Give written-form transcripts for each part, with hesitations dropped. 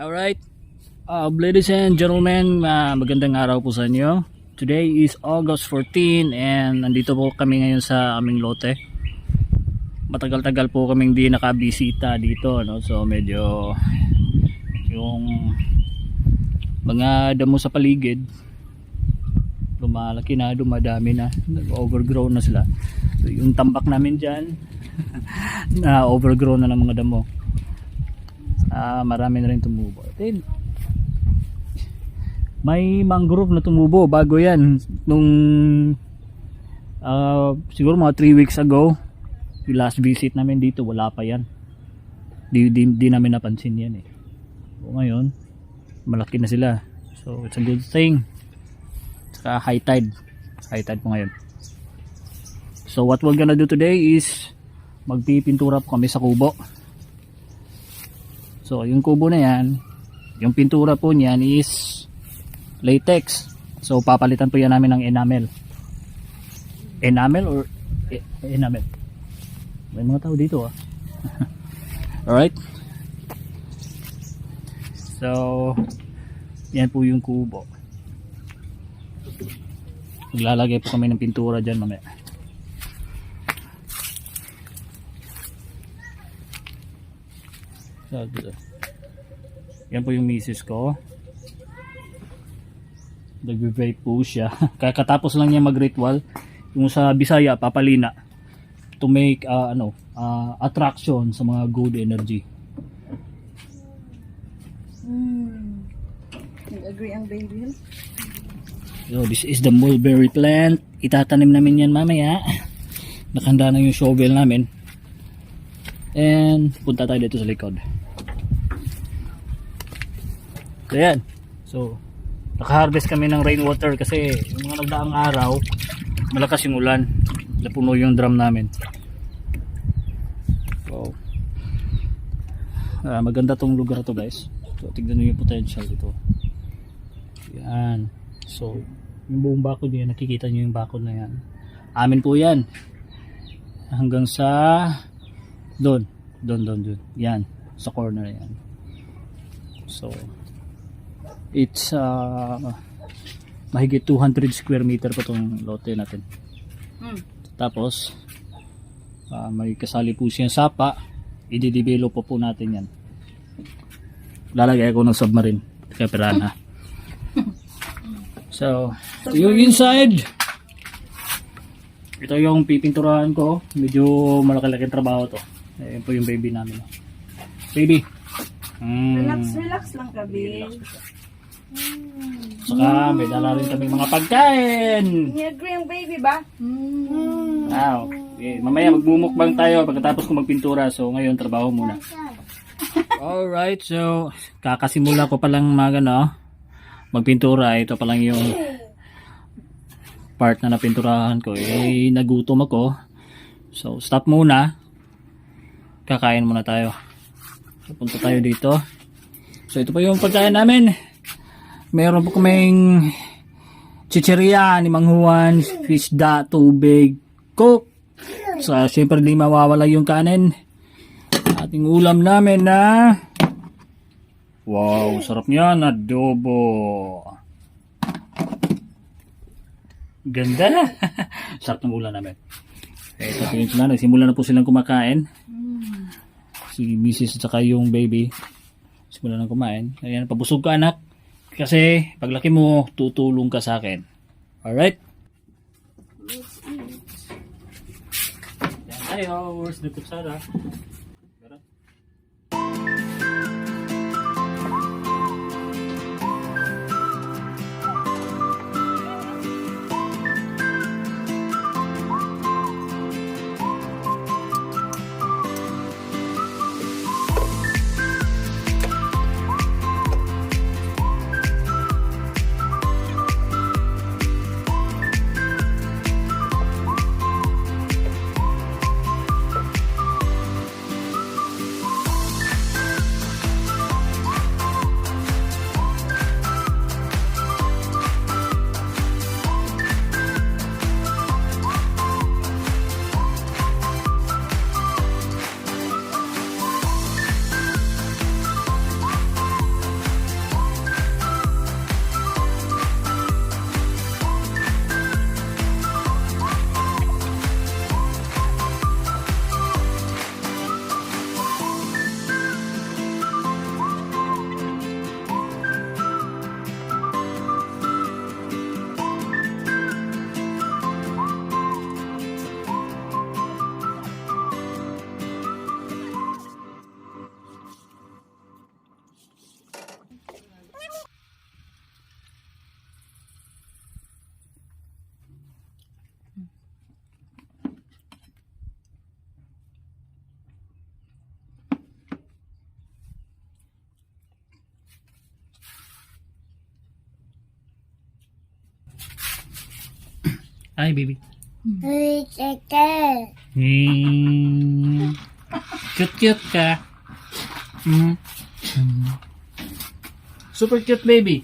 Alright, ladies and gentlemen, magandang araw po sa inyo. Today is August 14 and nandito po kami ngayon sa aming lote. Matagal-tagal po kaming di nakabisita dito, no? So medyo yung mga damo sa paligid lumalaki na, dumadami na, overgrown na sila. So yung tambak namin dyan na overgrown na ng mga damo. Marami na rin tumubo. Then, may mangrove na tumubo bago yan nung siguro mga 3 weeks ago. Yung last visit namin dito, wala pa yan. Di namin napansin yan eh. So ngayon malaki na sila, so it's a good thing. Saka high tide po ngayon. So what we're gonna do today is magpipintura po kami sa kubo. So yung kubo na yan, yung pintura po niyan is latex. So papalitan po yan namin ng enamel. Enamel or enamel? May mga tao dito Alright. So yan po yung kubo. Maglalagay po kami ng pintura dyan mamaya. So, yan po yung misis ko. Nag-vape po siya. Kakatapos lang niya mag-ritual. Yung sa Bisaya, papalina. To make attraction sa mga good energy. Nag-agree ang baby. So this is the mulberry plant. Itatanim namin yan mamaya. Nakahanda na yung shovel namin. And punta tayo dito sa likod. So yan. So naka-harvest kami ng rainwater kasi yung mga nagdaang araw malakas yung ulan. Napuno yung drum namin. So maganda tong lugar to guys. So tignan niyo yung potential dito. Yan. So yung buong bakod niya, nakikita niyo yung bakod na yan. Amin po yan. Hanggang sa doon. Yan. Sa corner yan. So it's mahigit 200 square meter pa tong lote natin. Tapos may kasali po siyang sapa. I-develop po natin yan. Lalagay ako ng submarine kaya pirana. So ito yung inside. Ito yung pipinturahan ko. Medyo malaki-laking trabaho to. Ayan po yung baby namin. Baby. Relax lang ka, Bill. Saka may dala rin kami mga pagkain. Ni-agree ang baby ba? Wow. Okay, mamaya magmumukbang tayo pagkatapos ko magpintura. So ngayon trabaho muna. Alright, so kakasimula ko palang magpintura. Ito palang yung part na napinturahan ko. Nagutom ako. So stop muna. Kakain muna tayo. Punta tayo dito. So ito pa yung pagkain namin. Meron po kaming chicheria ni Mang Juan, isda, tubig, coke. So syempre di mawawala yung kanin. Ating ulam namin na wow, sarap niyan, adobo. Ganda. Sarap ng ulam namin. Ito tingin sila, nagsimula na po silang kumakain. Si Mrs. at saka yung baby simula nang kumain. Ayan, pabusog ka anak kasi paglaki mo tutulong ka sa akin. Alright, yan tayo. Where's the kutsara? Hi, baby. Chicken. Cute ka. Super cute, baby.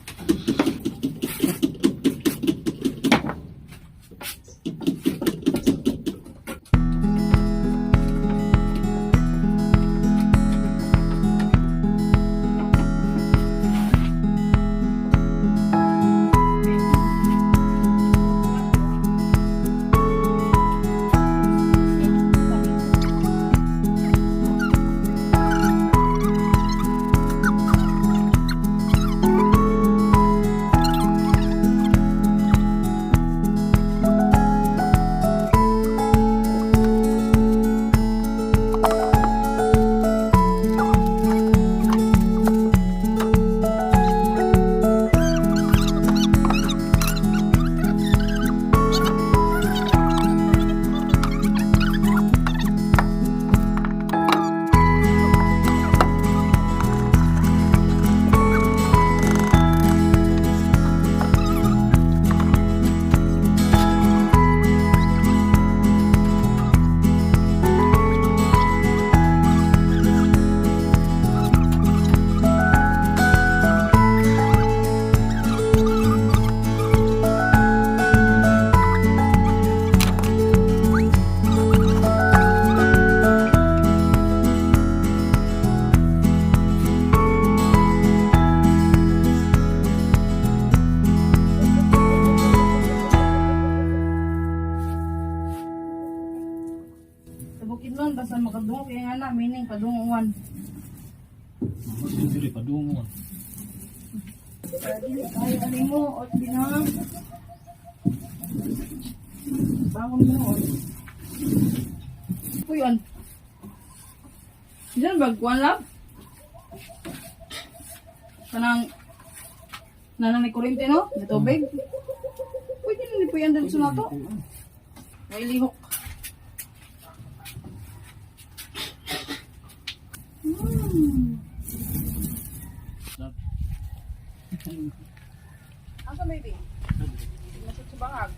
Sa bukid nun, basta makadungo. Kaya nga na, meaning padunguan. Siyempre, padungo. Ay, alin mo, ot binang. Bangon mo, ot. Ano yun? Diyan, bagkuhan lang. Kanang, nanang ni kurente, no? May tubig. Pwede na po yan din sa nato. May lihok. Asa baby? Masuk sa bangag.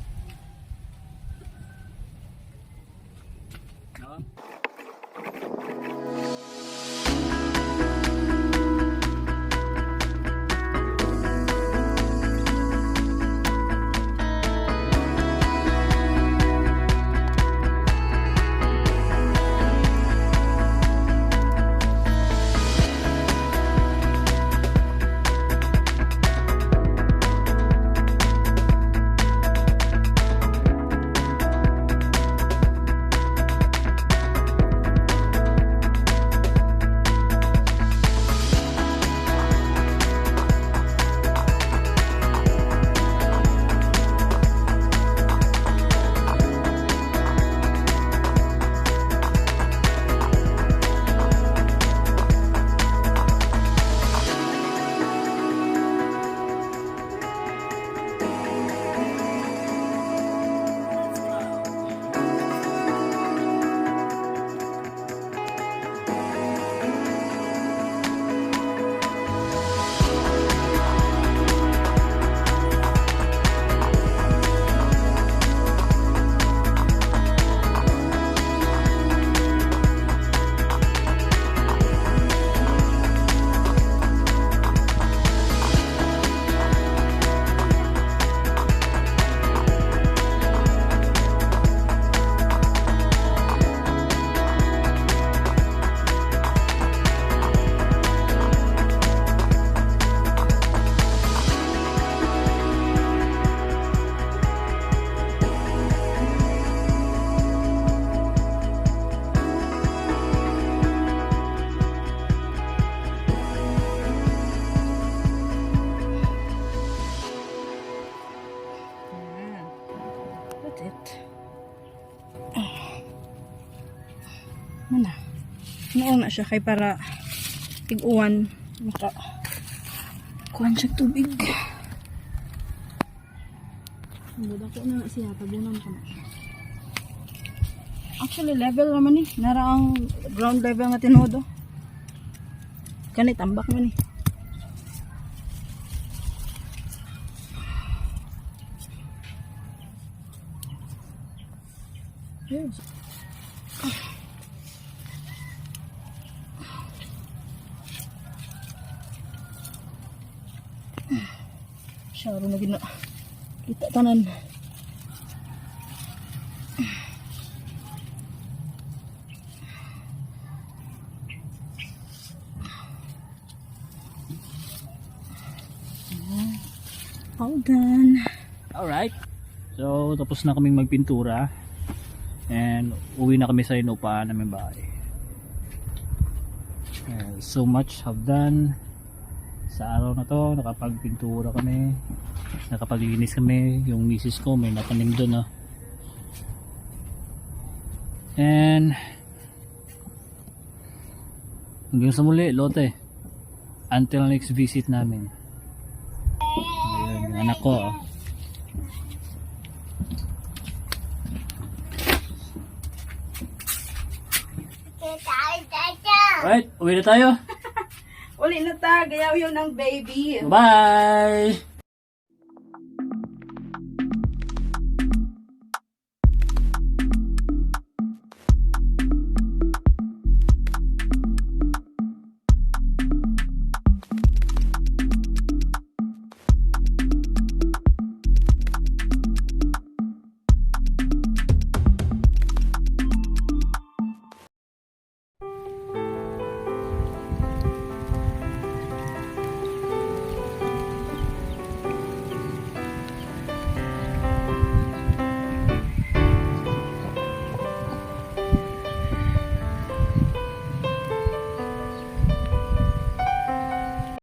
Mana? Nauna siya kay para tig-uwan maka kuhan siya tubig. Muda ko na siya tabunan ko na. Actually level naman ni, nara ang ground level nga tinodo. Kani tambak man ni. Yes. Syaro na gina. Kita tanan. All done. Alright. So, tapos na kaming magpintura. And uwi na kami sa inupaan namin bahay. So much have done. Sa araw na to, nakapagpintura kami. Nakapaglinis kami. Yung misis ko may natanim doon. Oh. And hanggang sa muli, Lote. Until next visit namin. Ayan, yung anak ko. Oh. Alright, uwi na tayo. Uli na ta, gayaw yun ng baby. Bye!